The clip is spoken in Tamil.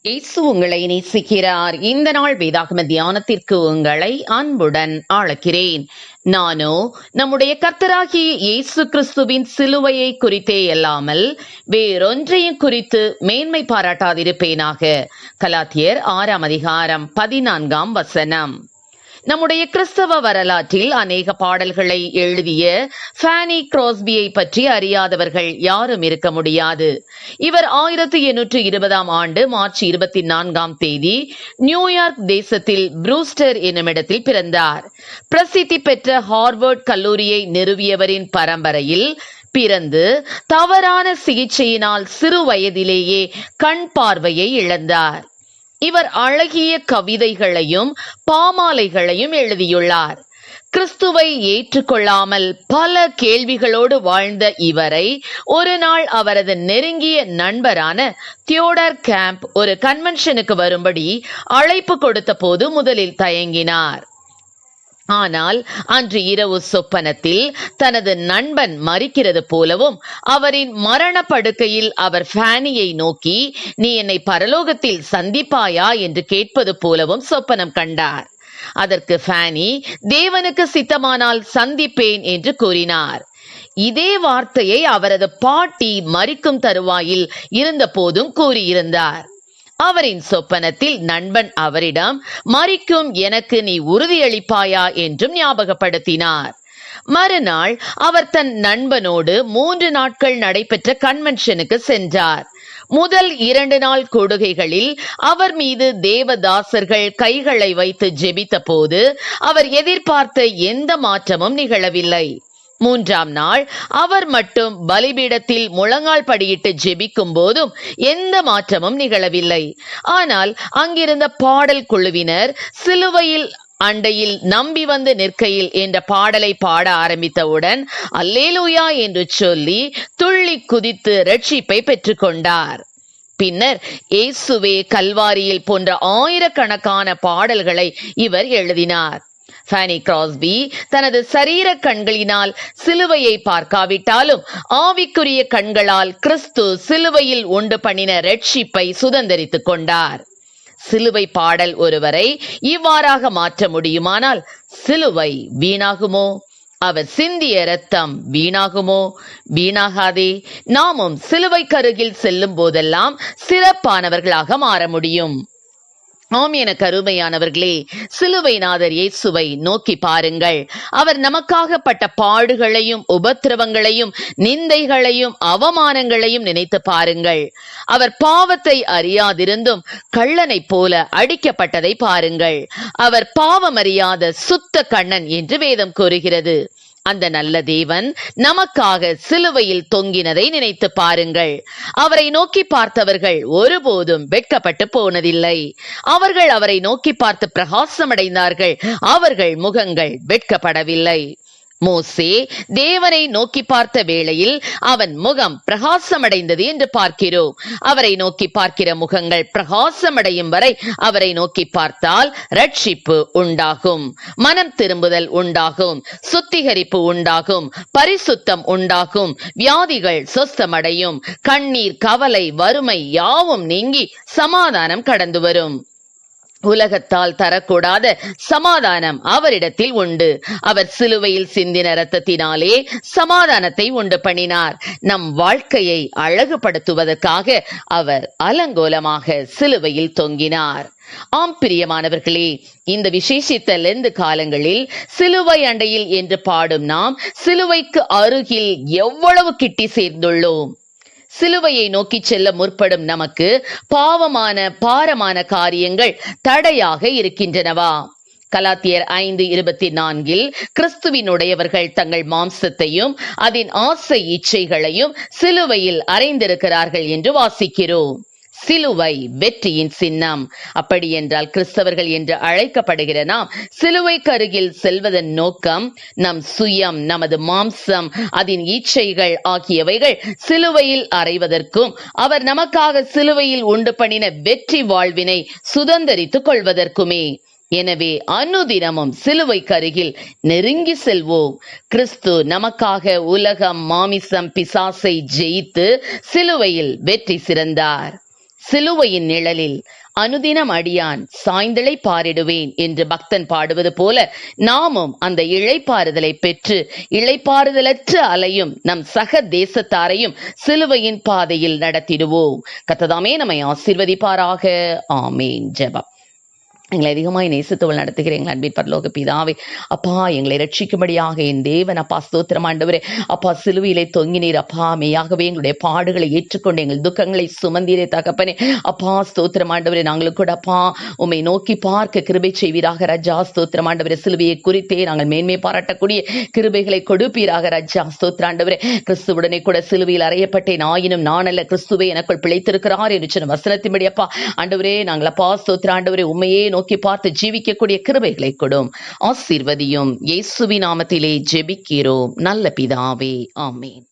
இயேசு உங்களை நேசிக்கிறார். இந்த நாள் வேதாகம தியானத்திற்கு உங்களை அன்புடன் அழைக்கிறேன். நானோ நம்முடைய கர்த்தராகிய இயேசு கிறிஸ்துவின் சிலுவையை குறித்தே அல்லாமல் வேறொன்றையும் குறித்து மேன்மை பாராட்டாதிருப்பேனாக. கலாத்தியர் 6:14 நம்முடைய கிறிஸ்தவ வரலாற்றில் அநேக பாடல்களை எழுதிய ஃபேனி கிராஸ்பியை பற்றி அறியாதவர்கள் யாரும் இருக்க முடியாது. இவர் 1820 மார்ச் 24 நியூயார்க் தேசத்தில் ப்ரூஸ்டர் என்னுமிடத்தில் பிறந்தார். பிரசித்தி பெற்ற ஹார்வர்ட் கல்லூரியை நிறுவியவரின் பரம்பரையில் பிறந்து தவறான சிகிச்சையினால் சிறு வயதிலேயே கண் பார்வையை இழந்தார். இவர் அழகிய கவிதைகளையும் பாமாலைகளையும் எழுதியுள்ளார். கிறிஸ்துவை ஏற்றுக்கொள்ளாமல் பல கேள்விகளோடு வாழ்ந்த இவரை ஒரு நாள் அவரது நெருங்கிய நண்பரான தியோடர் கேம்ப் ஒரு கன்வென்ஷனுக்கு வரும்படி அழைப்பு கொடுத்த போது முதலில் தயங்கினார். ஆனால் அன்று இரவு சொப்பனத்தில் தனது நண்பன் மரிக்கிறது போலவும் அவரின் மரண படுக்கையில் அவர் ஃபேனியை நோக்கி, நீ என்னை பரலோகத்தில் சந்திப்பாயா என்று கேட்பது போலவும் சொப்பனம் கண்டார். அதற்கு ஃபேனி, தேவனுக்கு சித்தமானால் சந்திப்பேன் என்று கூறினார். இதே வார்த்தையை அவரது பாட்டி மரிக்கும் தருவாயில் இருந்த போதும் கூறியிருந்தார். அவரின் சொப்பனத்தில் நண்பன் அவரிடம், மரிக்கும் எனக்கு நீ உறுதியளிப்பாயா என்றும் ஞாபகப்படுத்தினார். மறுநாள் அவர் தன் நண்பனோடு 3 நாட்கள் நடைபெற்ற கன்வென்ஷனுக்கு சென்றார். முதல் 2 நாள் கொடுகைகளில் அவர் மீது தேவதாசர்கள் கைகளை வைத்து ஜெபித்த போது அவர் எதிர்பார்த்த எந்த மாற்றமும் நிகழவில்லை. 3ஆம் நாள் அவர் மட்டும் பலிபீடத்தில் முழங்கால் படியிட்டு ஜெபிக்கும் போதும் எந்த மாற்றமும் நிகழவில்லை. ஆனால் அங்கிருந்த பாடல் குழுவினர் சிலுவையில் அண்டையில் நம்பி வந்து நிற்கையில் என்ற பாடலை பாட ஆரம்பித்தவுடன் அல்லேலூயா என்று சொல்லி துள்ளி குதித்து ரட்சிப்பை பெற்றுக்கொண்டார். பின்னர் இயேசுவே கல்வாரியில் போன்ற ஆயிரக்கணக்கான பாடல்களை இவர் எழுதினார். ஃபேனி கிராஸ்பி தனது சரீர கண்களினால் சிலுவையை பார்க்காவிட்டாலும் ஆவிக்குரிய கண்களால் கிறிஸ்து சிலுவையில் உண்டு பண்ணின ரட்சிப்பை சுதந்தரித்துக் கொண்டார். சிலுவை பாடல் ஒருவரை இவ்வாறாக மாற்ற முடியுமானால் சிலுவை வீணாகுமோ? அவர் சிந்திய இரத்தம் வீணாகுமோ? வீணாகாதே. நாமும் சிலுவை கருகில் செல்லும் போதெல்லாம் சிறப்பானவர்களாக மாற முடியும். ஆம், என கருமையானவர்களே, சிலுவைநாதர் இயேசுவை நோக்கி பாருங்கள். அவர் நமக்காக பட்ட பாடுகளையும் உபத்திரவங்களையும் நிந்தைகளையும் அவமானங்களையும் நினைத்து பாருங்கள். அவர் பாவத்தை அறியாதிருந்தும் கள்ளனை போல அடிக்கப்பட்டதை பாருங்கள். அவர் பாவமறியாத சுத்த கண்ணன் என்று வேதம் கூறுகிறது. அந்த நல்ல தேவன் நமக்காக சிலுவையில் தொங்கினதை நினைத்து பாருங்கள். அவரை நோக்கி பார்த்தவர்கள் ஒருபோதும் வெட்கப்பட்டு போனதில்லை. அவர்கள் அவரை நோக்கி பார்த்து பிரகாசமடைந்தார்கள். அவர்கள் முகங்கள் வெட்கப்படவில்லை. மோசே தேவனை நோக்கி பார்த்த வேளையில் அவன் முகம் பிரகாசமடைந்தது என்று பார்க்கிறோம். அவரை நோக்கி பார்க்கிற முகங்கள் பிரகாசமடையும் வரை அவரை நோக்கி பார்த்தால் ரட்சிப்பு உண்டாகும், மனம் திரும்புதல் உண்டாகும், சுத்திகரிப்பு உண்டாகும், பரிசுத்தம் உண்டாகும், வியாதிகள் சொஸ்தமடையும், கண்ணீர் கவலை வறுமை யாவும் நீங்கி சமாதானம் கடந்து வரும். உலகத்தால் தரக்கூடாத சமாதானம் அவரிடத்தில் உண்டு. அவர் சிலுவையில் சிந்தின இரத்தத்தினாலே சமாதானத்தை உண்டு பண்ணினார். நம் வாழ்க்கையை அழகுபடுத்துவதற்காக அவர் அலங்கோலமாக சிலுவையில் தொங்கினார். ஆம் பிரியமானவர்களே, இந்த விசேஷித்த லெந்து காலங்களில் சிலுவை அண்டையில் என்று பாடும் நாம் சிலுவைக்கு அருகில் எவ்வளவு கிட்டி சேர்ந்துள்ளோம். சிலுவையை நோக்கி செல்ல முற்படும் நமக்கு பாவமான பாரமான காரியங்கள் தடையாக இருக்கின்றனவா? கலாத்தியர் 5:24 கிறிஸ்துவினுடையவர்கள் தங்கள் மாம்சத்தையும் அதன் ஆசை இச்சைகளையும் சிலுவையில் அறைந்திருக்கிறார்கள் என்று வாசிக்கிறோம். சிலுவை வெற்றியின் சின்னம். அப்படி என்றால் கிறிஸ்தவர்கள் என்று அழைக்கப்படுகிற நாம் சிலுவைக்கு அருகில் செல்வதன் நோக்கம் நம் சுயம், நமது மாம்சம், அதன் இச்சைகள் ஆகியவைகள் சிலுவையில் அறைவதற்கும் அவர் நமக்காக சிலுவையில் உண்டு பண்ணின வெற்றி வாழ்வினை சுதந்தரித்துக் கொள்வதற்குமே. எனவே அனுதினமும் சிலுவைக்கு அருகில் நெருங்கி செல்வோம். கிறிஸ்து நமக்காக உலகம், மாமிசம், பிசாசை ஜெயித்து சிலுவையில் வெற்றி சிறந்தார். சிலுவையின் நிழலில் அனுதினம் அடியான் சாய்ந்தளை பாரிடுவேன் என்று பக்தன் பாடுவது போல நாமும் அந்த இளைப்பாறுதலை பெற்று இளைப்பாறுதலற்ற அலையும் நம் சக தேசத்தாரையும் சிலுவையின் பாதையில் நடத்திடுவோம். கர்த்தர் நம்மை ஆசீர்வதிப்பாராக. ஆமேன். ஜெபம். எங்களை அதிகமாய் நேசித்தவள் நடத்துகிற எங்கள் அன்பின் பரலோக பிதாவே, அப்பா எங்களை ரட்சிக்கும்படியாக என் தேவன் அப்பா ஸ்தோத்திரம் ஆண்டவரே, அப்பா சிலுவையிலே தொங்கினீர் அப்பா, மெய்யாகவே எங்களுடைய பாடுகளை ஏற்றுக்கொண்டு எங்கள் துக்கங்களை சுமந்தீரே தகப்பனே. அப்பா ஸ்தோத்திரம் ஆண்டவரே, நாங்களும் கூட அப்பா உம்மை நோக்கி பார்க்க கிருபை செய்வீராக ராஜா. ஸ்தோத்திரம் ஆண்டவரே, சிலுவையை குறித்தே நாங்கள் மேன்மை பாராட்டக்கூடிய கிருபைகளை கொடுப்பீராக ராஜா. ஸ்தோத்திர ஆண்டவரே, கிறிஸ்துவுடனே கூட சிலுவையில் அறையப்பட்டேன், ஆயினும் நான் அல்ல கிறிஸ்துவை எனக்குள் பிழைத்திருக்கிறார் என்று சொன்ன வசனத்தின்படி அப்பா ஆண்டவரே, நாங்கள் அப்பா ஸ்தோத்திர ஆண்டவரே உம்மையே நோக்கி பார்த்து ஜீவிக்கக்கூடிய கிருபைகளை கொடும், ஆசீர்வதியும். இயேசுவின் நாமத்திலே ஜெபிக்கிறோம் நல்ல பிதாவே. ஆமென்.